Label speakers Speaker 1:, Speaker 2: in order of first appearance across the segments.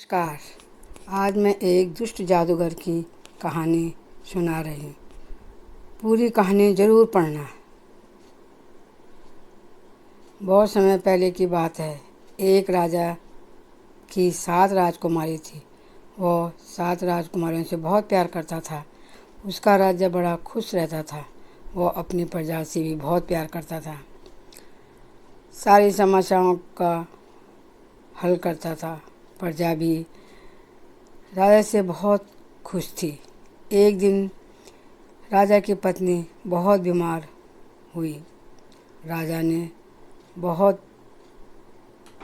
Speaker 1: नमस्कार। आज मैं एक दुष्ट जादूगर की कहानी सुना रही हूँ। पूरी कहानी ज़रूर पढ़ना। बहुत समय पहले की बात है। एक राजा की 7 राजकुमारी थी। वह 7 राजकुमारियों से बहुत प्यार करता था। उसका राज्य बड़ा खुश रहता था। वह अपनी प्रजा से भी बहुत प्यार करता था। सारी समस्याओं का हल करता था। प्रजा भी राजा से बहुत खुश थी। एक दिन राजा की पत्नी बहुत बीमार हुई। राजा ने बहुत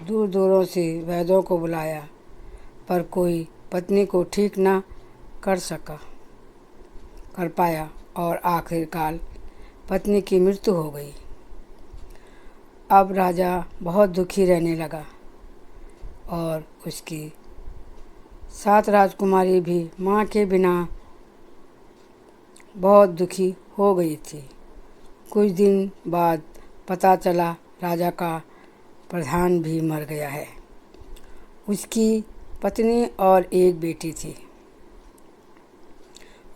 Speaker 1: दूर दूरों से वैद्यों को बुलाया, पर कोई पत्नी को ठीक न कर पाया और आखिरकार पत्नी की मृत्यु हो गई। अब राजा बहुत दुखी रहने लगा और उसकी 7 राजकुमारी भी माँ के बिना बहुत दुखी हो गई थी। कुछ दिन बाद पता चला राजा का प्रधान भी मर गया है। उसकी पत्नी और एक बेटी थी।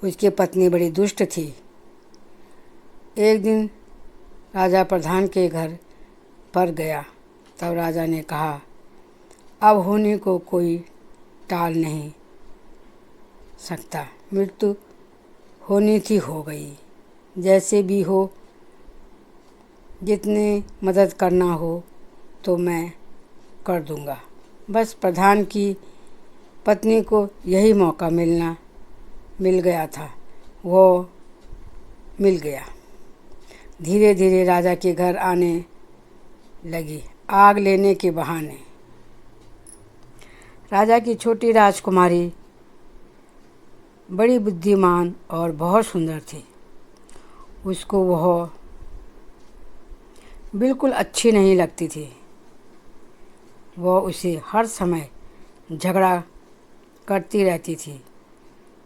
Speaker 1: उसकी पत्नी बड़ी दुष्ट थी। एक दिन राजा प्रधान के घर पर गया। तब राजा ने कहा, अब होने को कोई टाल नहीं सकता। मृत्यु होनी थी, हो गई। जैसे भी हो, जितने मदद करना हो तो मैं कर दूंगा। बस प्रधान की पत्नी को यही मौका मिल गया था। वो मिल गया। धीरे धीरे राजा के घर आने लगी, आग लेने के बहाने। राजा की छोटी राजकुमारी बड़ी बुद्धिमान और बहुत सुंदर थी। उसको वह बिल्कुल अच्छी नहीं लगती थी। वह उसे हर समय झगड़ा करती रहती थी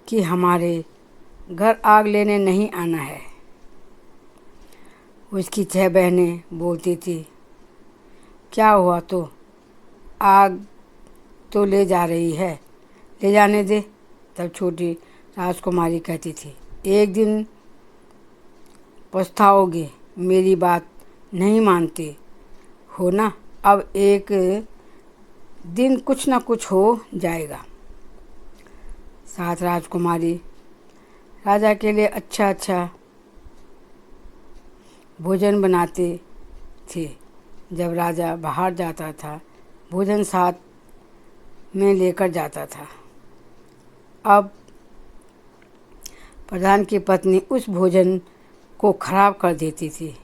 Speaker 1: कि हमारे घर आग लेने नहीं आना है। उसकी 6 बहनें बोलती थी, क्या हुआ तो आग तो ले जा रही है, ले जाने दे। तब छोटी राजकुमारी कहती थी, एक दिन पछताओगे, मेरी बात नहीं मानते हो ना। अब एक दिन कुछ ना कुछ हो जाएगा। 7 राजकुमारी राजा के लिए अच्छा अच्छा भोजन बनाते थे। जब राजा बाहर जाता था, भोजन साथ में लेकर जाता था। अब प्रधान की पत्नी उस भोजन को खराब कर देती थी।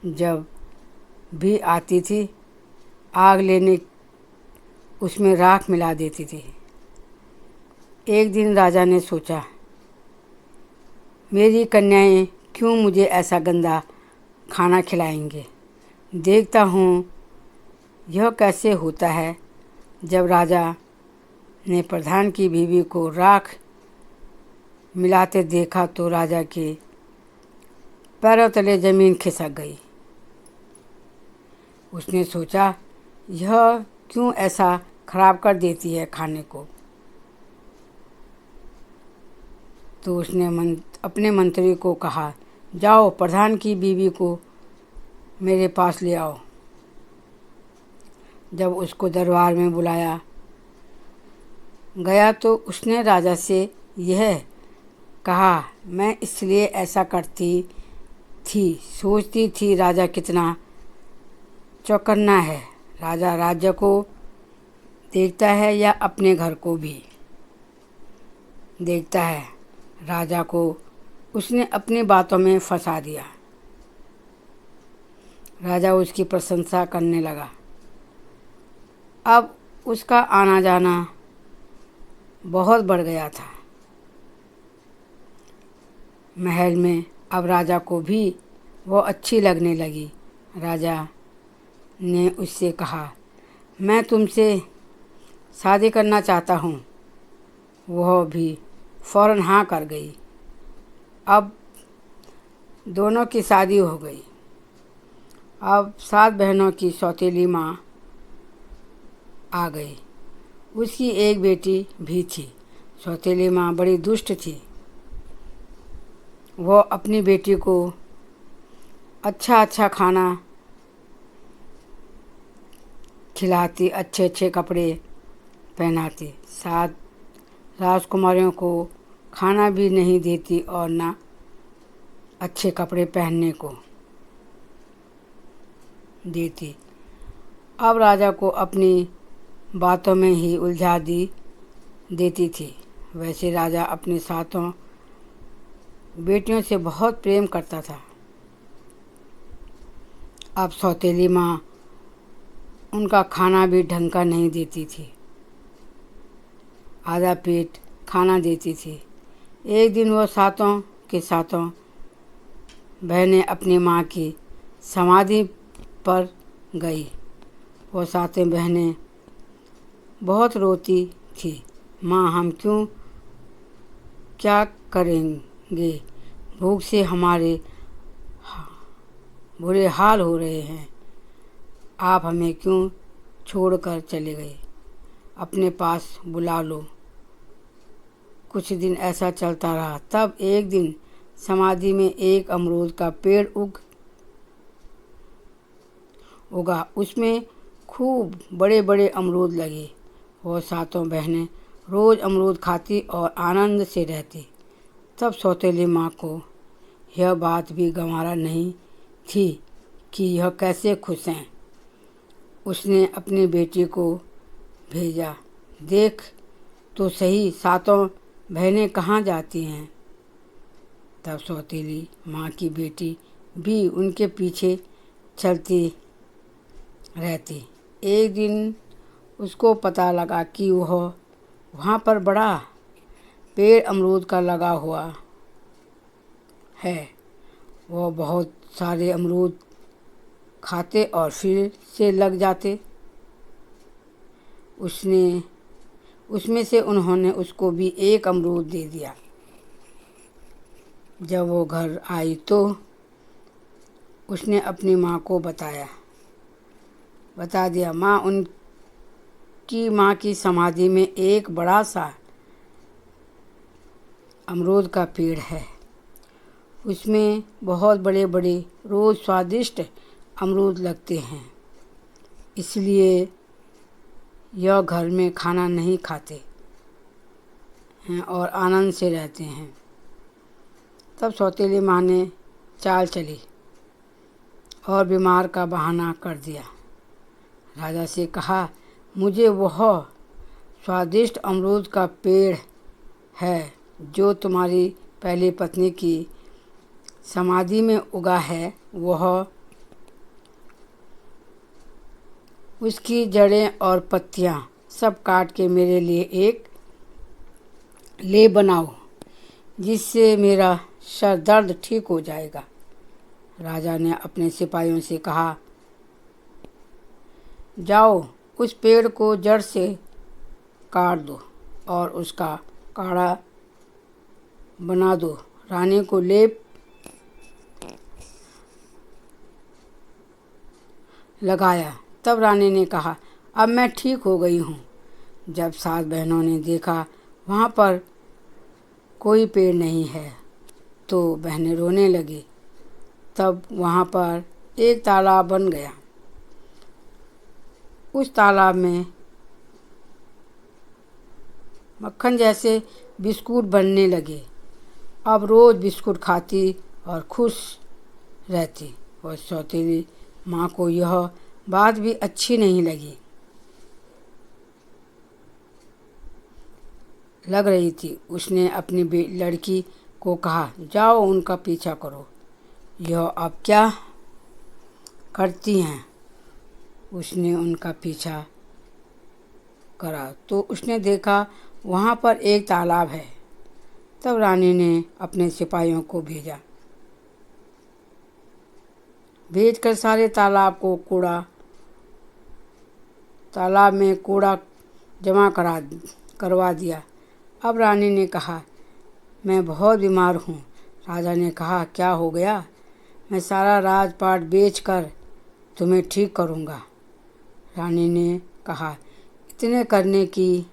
Speaker 1: जब भी आती थी, आग लेने उसमें राख मिला देती थी। एक दिन राजा ने सोचा, मेरी कन्याएं क्यों मुझे ऐसा गंदा खाना खिलाएंगे। देखता हूँ यह कैसे होता है। जब राजा ने प्रधान की बीवी को राख मिलाते देखा तो राजा के पैरों तले जमीन खिसक गई। उसने सोचा, यह क्यों ऐसा खराब कर देती है खाने को। तो उसने अपने मंत्री को कहा, जाओ प्रधान की बीवी को मेरे पास ले आओ। जब उसको दरबार में बुलाया गया तो उसने राजा से यह कहा, मैं इसलिए ऐसा करती थी, सोचती थी राजा कितना चौकन्ना है। राजा राज्य को देखता है या अपने घर को भी देखता है। राजा को उसने अपनी बातों में फंसा दिया। राजा उसकी प्रशंसा करने लगा। अब उसका आना जाना बहुत बढ़ गया था। महल में अब राजा को भी वो अच्छी लगने लगी। राजा ने उससे कहा, मैं तुमसे शादी करना चाहता हूँ। वह भी फौरन हाँ कर गई। अब दोनों की शादी हो गई। अब 7 बहनों की सौतेली माँ आ गई। उसकी एक बेटी भी थी। सौतेली माँ बड़ी दुष्ट थी। वह अपनी बेटी को अच्छा अच्छा खाना खिलाती, अच्छे अच्छे कपड़े पहनाती, साथ राजकुमारियों को खाना भी नहीं देती और ना अच्छे कपड़े पहनने को देती। अब राजा को अपनी बातों में ही उलझा देती थी। वैसे राजा अपने सातों बेटियों से बहुत प्रेम करता था। अब सौतेली माँ उनका खाना भी ढंग का नहीं देती थी, आधा पेट खाना देती थी। एक दिन वो सातों के सातों बहनें अपनी माँ की समाधि पर गई। वो सातों बहनें बहुत रोती थी। माँ, हम क्या करेंगे? भूख से हमारे बुरे हाल हो रहे हैं। आप हमें क्यों छोड़कर चले गए? अपने पास बुला लो। कुछ दिन ऐसा चलता रहा। तब एक दिन समाधि में एक अमरूद का पेड़ उगा। उसमें खूब बड़े बड़े अमरूद लगे। वो सातों बहनें रोज़ अमरूद खाती और आनंद से रहती। तब सौतेली माँ को यह बात भी गंवारा नहीं थी कि यह कैसे खुश हैं। उसने अपनी बेटी को भेजा, देख तो सही सातों बहनें कहाँ जाती हैं। तब सौतेली माँ की बेटी भी उनके पीछे चलती रहती। एक दिन उसको पता लगा कि वहाँ पर बड़ा पेड़ अमरूद का लगा हुआ है। वो बहुत सारे अमरूद खाते और फिर से लग जाते। उसमें से उन्होंने उसको भी एक अमरूद दे दिया। जब वो घर आई तो उसने अपनी माँ को बता दिया। उनकी माँ की समाधि में एक बड़ा सा अमरूद का पेड़ है। उसमें बहुत बड़े बड़े रोज़ स्वादिष्ट अमरूद लगते हैं, इसलिए यह घर में खाना नहीं खाते हैं और आनंद से रहते हैं। तब सौतेली माँ ने चाल चली और बीमार का बहाना कर दिया। राजा से कहा, मुझे वह स्वादिष्ट अमरूद का पेड़ है जो तुम्हारी पहली पत्नी की समाधि में उगा है, वह उसकी जड़ें और पत्तियां सब काट के मेरे लिए एक ले बनाओ, जिससे मेरा सर दर्द ठीक हो जाएगा। राजा ने अपने सिपाहियों से कहा, जाओ उस पेड़ को जड़ से काट दो और उसका काढ़ा बना दो। रानी को लेप लगाया। तब रानी ने कहा, अब मैं ठीक हो गई हूँ। जब सात बहनों ने देखा वहाँ पर कोई पेड़ नहीं है तो बहनें रोने लगी। तब वहाँ पर एक तालाब बन गया। उस तालाब में मक्खन जैसे बिस्कुट बनने लगे। अब रोज़ बिस्कुट खाती और खुश रहती। और सौतेली माँ को यह बात भी अच्छी नहीं लग रही थी। उसने अपनी लड़की को कहा, जाओ उनका पीछा करो। यह अब क्या करती हैं? उसने उनका पीछा करा तो उसने देखा वहाँ पर एक तालाब है। तब रानी ने अपने सिपाहियों को भेजकर सारे तालाब में कूड़ा जमा करवा दिया। अब रानी ने कहा, मैं बहुत बीमार हूँ। राजा ने कहा, क्या हो गया? मैं सारा राजपाट बेचकर तुम्हें ठीक करूँगा। रानी ने कहा, इतने करने की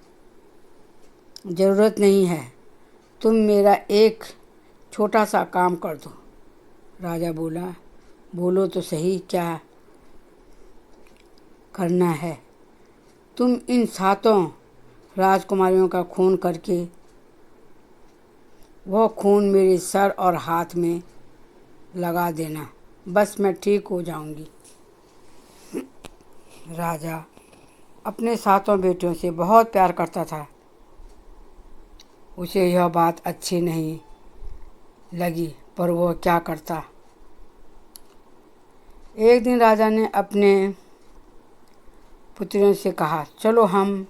Speaker 1: ज़रूरत नहीं है, तुम मेरा एक छोटा सा काम कर दो। राजा बोला, बोलो तो सही, क्या करना है? तुम इन 7 राजकुमारियों का खून करके वह खून मेरे सर और हाथ में लगा देना, बस मैं ठीक हो जाऊंगी। राजा अपने 7 बेटियों से बहुत प्यार करता था। उसे यह बात अच्छी नहीं लगी, पर वह क्या करता। एक दिन राजा ने अपने पुत्रियों से कहा, चलो हम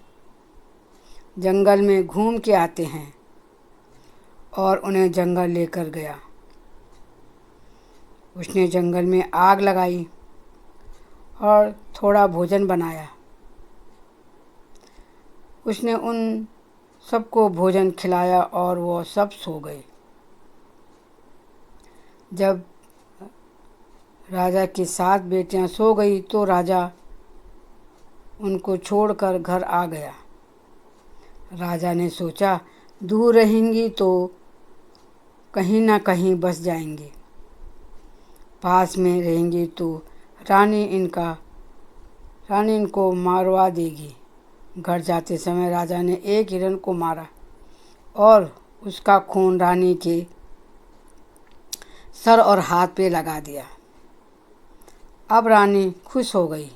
Speaker 1: जंगल में घूम के आते हैं, और उन्हें जंगल लेकर गया। उसने जंगल में आग लगाई और थोड़ा भोजन बनाया। उसने उन सबको भोजन खिलाया और वो सब सो गए। जब राजा की 7 बेटियां सो गई तो राजा उनको छोड़कर घर आ गया। राजा ने सोचा, दूर रहेंगी तो कहीं ना कहीं बस जाएंगे, पास में रहेंगी तो रानी इनको मारवा देगी। घर जाते समय राजा ने एक हिरण को मारा और उसका खून रानी के सर और हाथ पे लगा दिया। अब रानी खुश हो गई।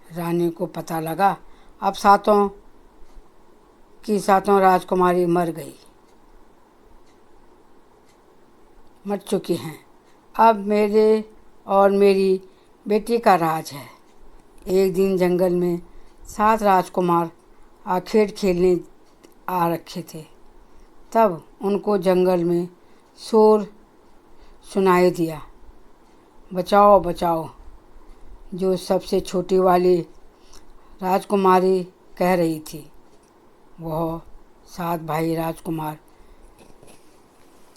Speaker 1: रानी को पता लगा अब 7 की 7 राजकुमारी मर चुकी हैं। अब मेरे और मेरी बेटी का राज है। एक दिन जंगल में 7 राजकुमार खेल खेलने आ रखे थे। तब उनको जंगल में शोर सुनाई दिया, बचाओ बचाओ। जो सबसे छोटी वाली राजकुमारी कह रही थी। वह 7 भाई राजकुमार।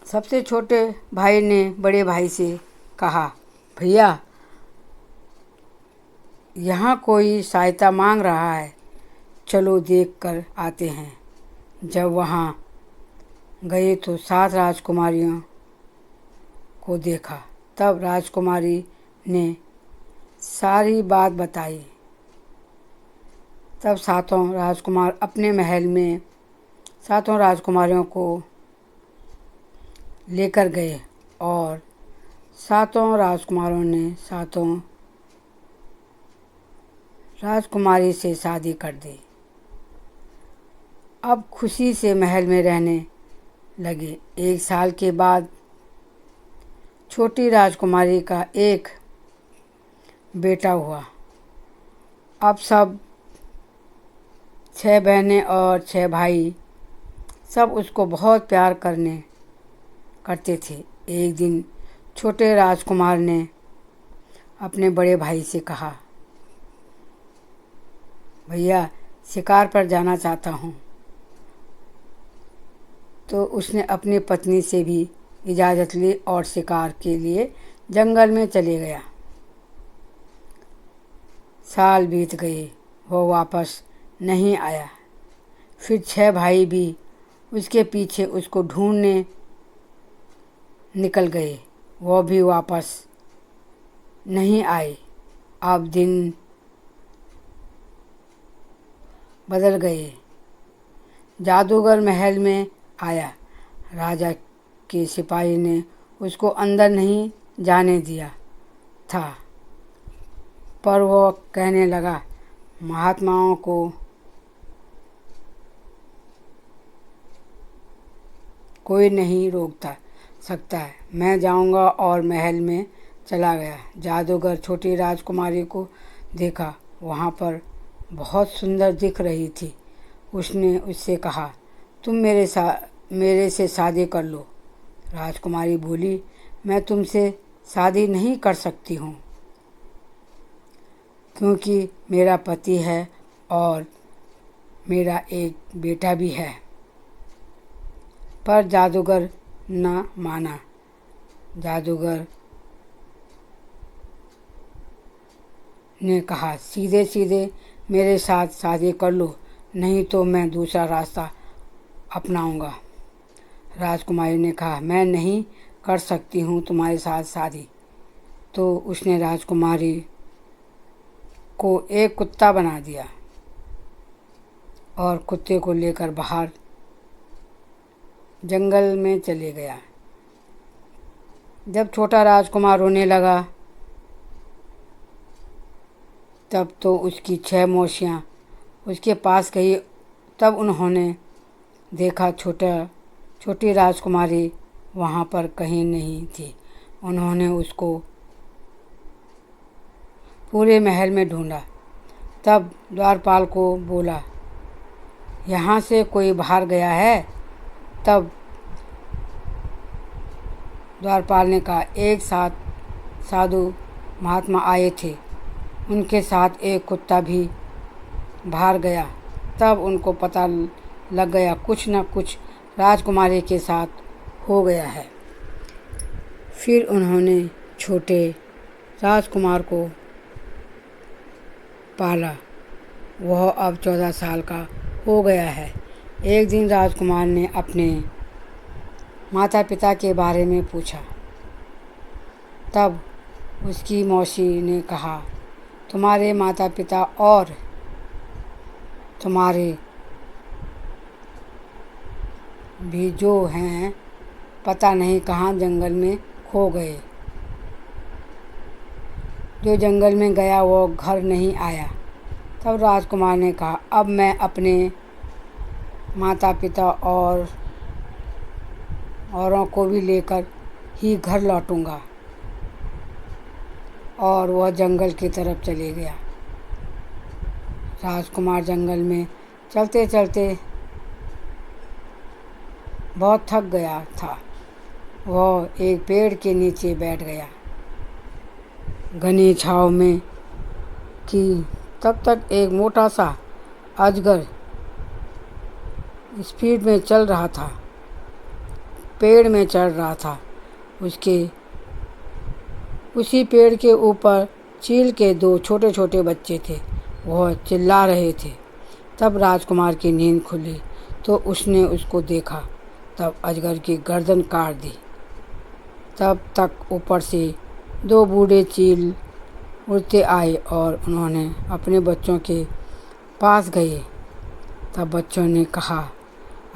Speaker 1: सबसे छोटे भाई ने बड़े भाई से कहा, भैया, यहाँ कोई सहायता मांग रहा है, चलो देख कर आते हैं। जब वहाँ गए तो 7 राजकुमारियों को देखा। तब राजकुमारी ने सारी बात बताई। तब 7 राजकुमार अपने महल में 7 राजकुमारियों को लेकर गए और 7 राजकुमारों ने 7 राजकुमारी से शादी कर दी। अब खुशी से महल में रहने लगे। 1 साल के बाद छोटी राजकुमारी का एक बेटा हुआ। अब सब 6 बहनें और 6 भाई सब उसको बहुत प्यार करते थे। एक दिन छोटे राजकुमार ने अपने बड़े भाई से कहा, भैया, शिकार पर जाना चाहता हूँ। तो उसने अपनी पत्नी से भी इजाज़त ली और शिकार के लिए जंगल में चले गया। साल बीत गए, वो वापस नहीं आया। फिर 6 भाई भी उसके पीछे उसको ढूंढने निकल गए, वो भी वापस नहीं आए। अब दिन बदल गए। जादूगर महल में आया। राजा के सिपाही ने उसको अंदर नहीं जाने दिया था, पर वो कहने लगा, महात्माओं को कोई नहीं रोक सकता है, मैं जाऊंगा। और महल में चला गया। जादूगर छोटी राजकुमारी को देखा, वहाँ पर बहुत सुंदर दिख रही थी। उसने उससे कहा, तुम मेरे से शादी कर लो। राजकुमारी बोली, मैं तुमसे शादी नहीं कर सकती हूँ, क्योंकि मेरा पति है और मेरा एक बेटा भी है। पर जादूगर न माना। जादूगर ने कहा, सीधे सीधे मेरे साथ शादी कर लो, नहीं तो मैं दूसरा रास्ता अपनाऊंगा। राजकुमारी ने कहा, मैं नहीं कर सकती हूँ तुम्हारे साथ शादी। तो उसने राजकुमारी को एक कुत्ता बना दिया और कुत्ते को लेकर बाहर जंगल में चले गया। जब छोटा राजकुमार रोने लगा तब तो उसकी 6 मौसियाँ उसके पास गई। तब उन्होंने देखा छोटी राजकुमारी वहाँ पर कहीं नहीं थी। उन्होंने उसको पूरे महल में ढूंढा। तब द्वारपाल को बोला, यहाँ से कोई बाहर गया है? तब द्वारपाल ने कहा, एक साथ साधु महात्मा आए थे, उनके साथ एक कुत्ता भी बाहर गया। तब उनको पता लग गया कुछ न कुछ राजकुमारी के साथ हो गया है। फिर उन्होंने छोटे राजकुमार को पाला। वह अब 14 साल का हो गया है। एक दिन राजकुमार ने अपने माता पिता के बारे में पूछा। तब उसकी मौसी ने कहा, तुम्हारे माता पिता और तुम्हारे भी जो हैं पता नहीं कहाँ जंगल में खो गए। जो जंगल में गया वो घर नहीं आया। तब राजकुमार ने कहा, अब मैं अपने माता पिता और औरों को भी लेकर ही घर लौटूंगा। और वह जंगल की तरफ चले गया। राजकुमार जंगल में चलते चलते बहुत थक गया था। वह एक पेड़ के नीचे बैठ गया घनी छाँव में कि तब तक एक मोटा सा अजगर स्पीड में चल रहा था, पेड़ में चढ़ रहा था। उसी पेड़ के ऊपर चील के 2 छोटे छोटे बच्चे थे। वह चिल्ला रहे थे। तब राजकुमार की नींद खुली तो उसने उसको देखा। तब अजगर की गर्दन काट दी। तब तक ऊपर से 2 बूढ़े चील उड़ते आए और उन्होंने अपने बच्चों के पास गए। तब बच्चों ने कहा,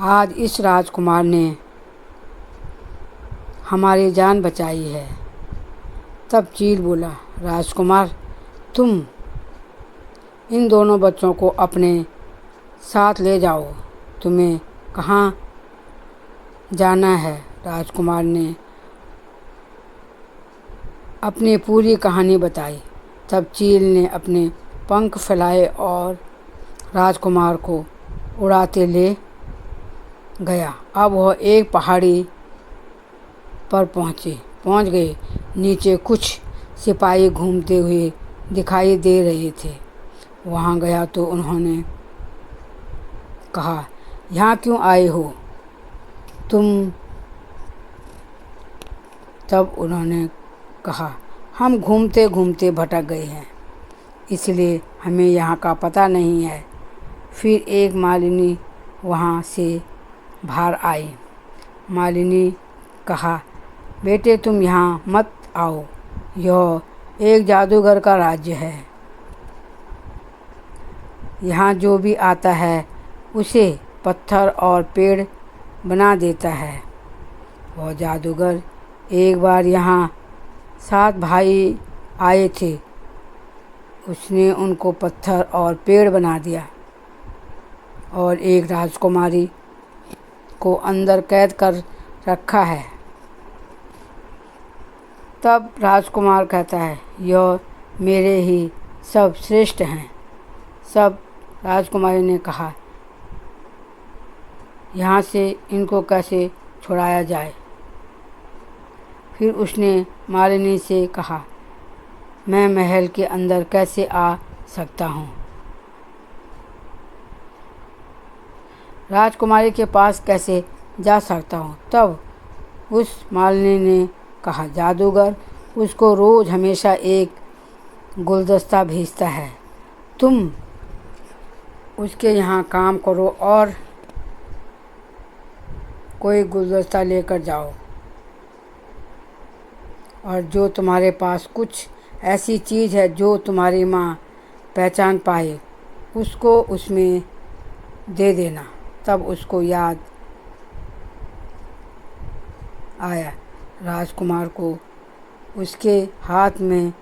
Speaker 1: आज इस राजकुमार ने हमारी जान बचाई है। तब चील बोला, राजकुमार, तुम इन दोनों बच्चों को अपने साथ ले जाओ। तुम्हें कहाँ जाना है? राजकुमार ने अपनी पूरी कहानी बताई। तब चील ने अपने पंख फैलाए और राजकुमार को उड़ाते ले गया। अब वह एक पहाड़ी पर पहुंच गए। नीचे कुछ सिपाही घूमते हुए दिखाई दे रहे थे। वहां गया तो उन्होंने कहा, यहाँ क्यों आए हो तुम? तब उन्होंने कहा, हम घूमते घूमते भटक गए हैं, इसलिए हमें यहाँ का पता नहीं है। फिर एक मालिनी वहाँ से बाहर आई। मालिनी कहा, बेटे तुम यहाँ मत आओ, यह एक जादूगर का राज्य है। यहाँ जो भी आता है उसे पत्थर और पेड़ बना देता है। वह जादूगर एक बार यहाँ 7 भाई आए थे। उसने उनको पत्थर और पेड़ बना दिया और एक राजकुमारी को अंदर कैद कर रखा है। तब राजकुमार कहता है, यह मेरे ही सब श्रेष्ठ हैं। सब राजकुमारी ने कहा, यहाँ से इनको कैसे छुड़ाया जाए? फिर उसने मालिनी से कहा, मैं महल के अंदर कैसे आ सकता हूँ? राजकुमारी के पास कैसे जा सकता हूँ? तब उस मालिनी ने कहा, जादूगर उसको रोज़ हमेशा एक गुलदस्ता भेजता है। तुम उसके यहाँ काम करो और कोई गुलदस्ता लेकर जाओ और जो तुम्हारे पास कुछ ऐसी चीज़ है जो तुम्हारी माँ पहचान पाए उसको उसमें दे देना। तब उसको याद आया राजकुमार को उसके हाथ में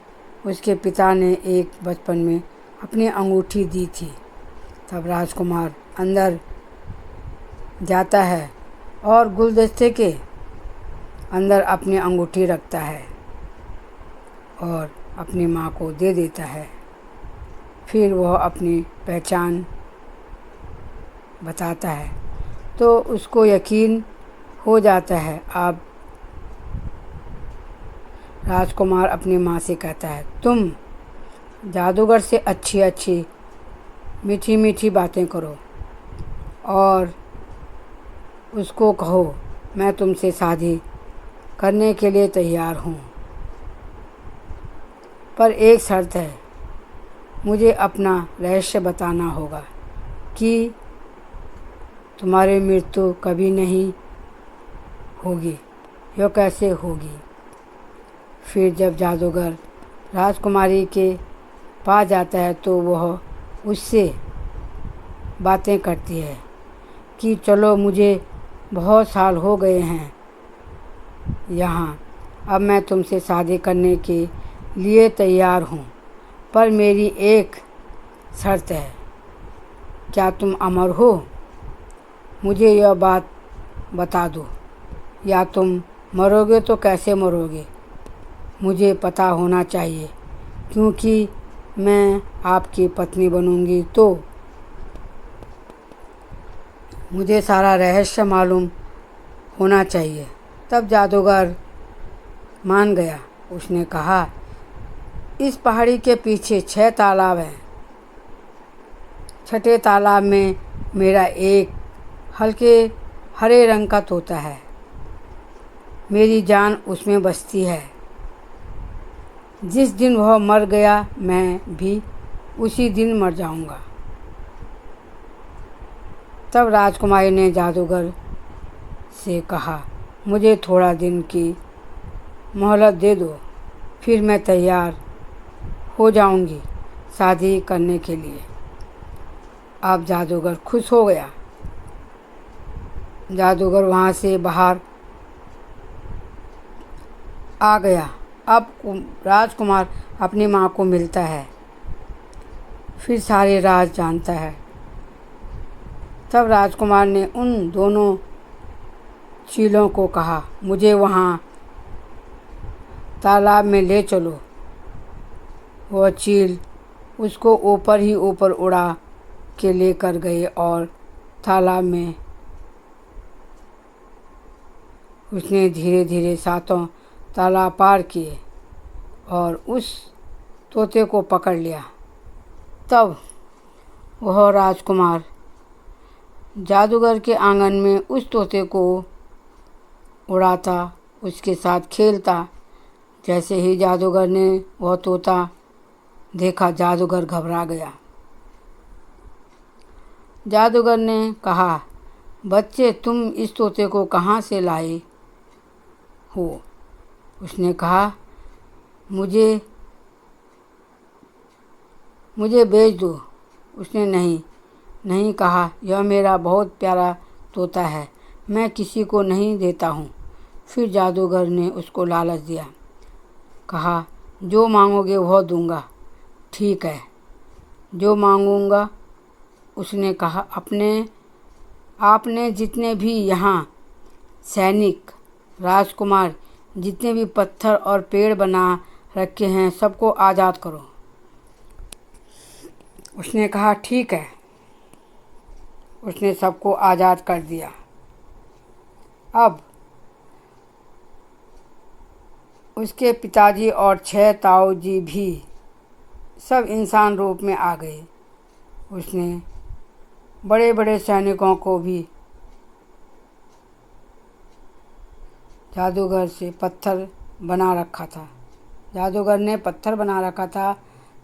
Speaker 1: उसके पिता ने एक बचपन में अपनी अंगूठी दी थी। तब राजकुमार अंदर जाता है और गुलदस्ते के अंदर अपनी अंगूठी रखता है और अपनी माँ को दे देता है। फिर वह अपनी पहचान बताता है तो उसको यकीन हो जाता है। अब राजकुमार अपनी माँ से कहता है, तुम जादूगर से अच्छी अच्छी मीठी मीठी बातें करो और उसको कहो मैं तुमसे शादी करने के लिए तैयार हूँ, पर एक शर्त है, मुझे अपना रहस्य बताना होगा कि तुम्हारी मृत्यु कभी नहीं होगी, यह कैसे होगी। फिर जब जादूगर राजकुमारी के पास जाता है तो वह उससे बातें करती है कि चलो मुझे बहुत साल हो गए हैं यहाँ, अब मैं तुमसे शादी करने के लिए तैयार हूँ, पर मेरी एक शर्त है, क्या तुम अमर हो? मुझे यह बात बता दो, या तुम मरोगे तो कैसे मरोगे, मुझे पता होना चाहिए, क्योंकि मैं आपकी पत्नी बनूंगी तो मुझे सारा रहस्य मालूम होना चाहिए। तब जादूगर मान गया। उसने कहा, इस पहाड़ी के पीछे 6 तालाब हैं। 6ठे तालाब में मेरा एक हल्के हरे रंग का तोता है, मेरी जान उसमें बसती है। जिस दिन वह मर गया मैं भी उसी दिन मर जाऊंगा। तब राजकुमारी ने जादूगर से कहा, मुझे थोड़ा दिन की मोहलत दे दो, फिर मैं तैयार हो जाऊंगी शादी करने के लिए। अब जादूगर खुश हो गया। जादूगर वहाँ से बाहर आ गया। अब राजकुमार अपनी माँ को मिलता है, फिर सारे राज जानता है। तब राजकुमार ने उन दोनों चीलों को कहा, मुझे वहाँ तालाब में ले चलो। वह चील उसको ऊपर ही ऊपर उड़ा के लेकर गए और तालाब में उसने धीरे धीरे 7 तालाब पार किए और उस तोते को पकड़ लिया। तब वह राजकुमार जादूगर के आंगन में उस तोते को उड़ाता, उसके साथ खेलता। जैसे ही जादूगर ने वह तोता देखा, जादूगर घबरा गया। जादूगर ने कहा, बच्चे तुम इस तोते को कहाँ से लाए हो? उसने कहा, मुझे बेच दो। उसने नहीं कहा, यह मेरा बहुत प्यारा तोता है, मैं किसी को नहीं देता हूँ। फिर जादूगर ने उसको लालच दिया, कहा, जो मांगोगे वह दूंगा। ठीक है, जो मांगूंगा। उसने कहा, आपने जितने भी यहाँ सैनिक, राजकुमार, जितने भी पत्थर और पेड़ बना रखे हैं सबको आज़ाद करो। उसने कहा, ठीक है। उसने सबको आज़ाद कर दिया। अब उसके पिताजी और 6 ताऊ जी भी सब इंसान रूप में आ गए। उसने बड़े बड़े सैनिकों को भी जादूगर से पत्थर बना रखा था। जादूगर ने पत्थर बना रखा था,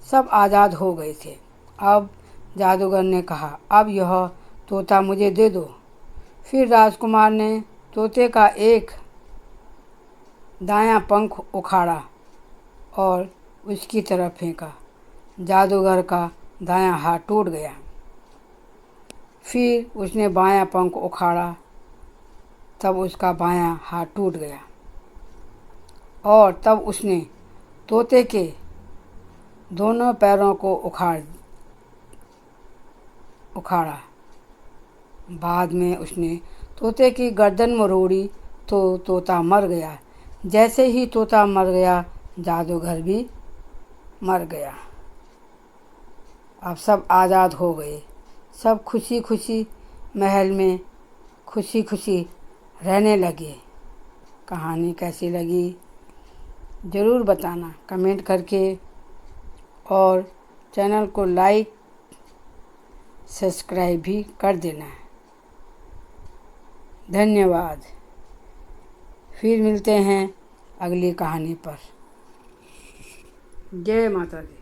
Speaker 1: सब आज़ाद हो गए थे। अब जादूगर ने कहा, अब यह तोता मुझे दे दो। फिर राजकुमार ने तोते का एक दायां पंख उखाड़ा और उसकी तरफ फेंका। जादूगर का दायां हाथ टूट गया। फिर उसने बायां पंख उखाड़ा, तब उसका बायां हाथ टूट गया और तब उसने तोते के दोनों पैरों को उखाड़ा। बाद में उसने तोते की गर्दन मरोड़ी तो तोता मर गया। जैसे ही तोता मर गया, जादूगर भी मर गया। अब सब आज़ाद हो गए। सब खुशी खुशी महल में खुशी खुशी रहने लगे। कहानी कैसी लगी ज़रूर बताना कमेंट करके, और चैनल को लाइक सब्सक्राइब भी कर देना। धन्यवाद। फिर मिलते हैं अगली कहानी पर। जय माता दी।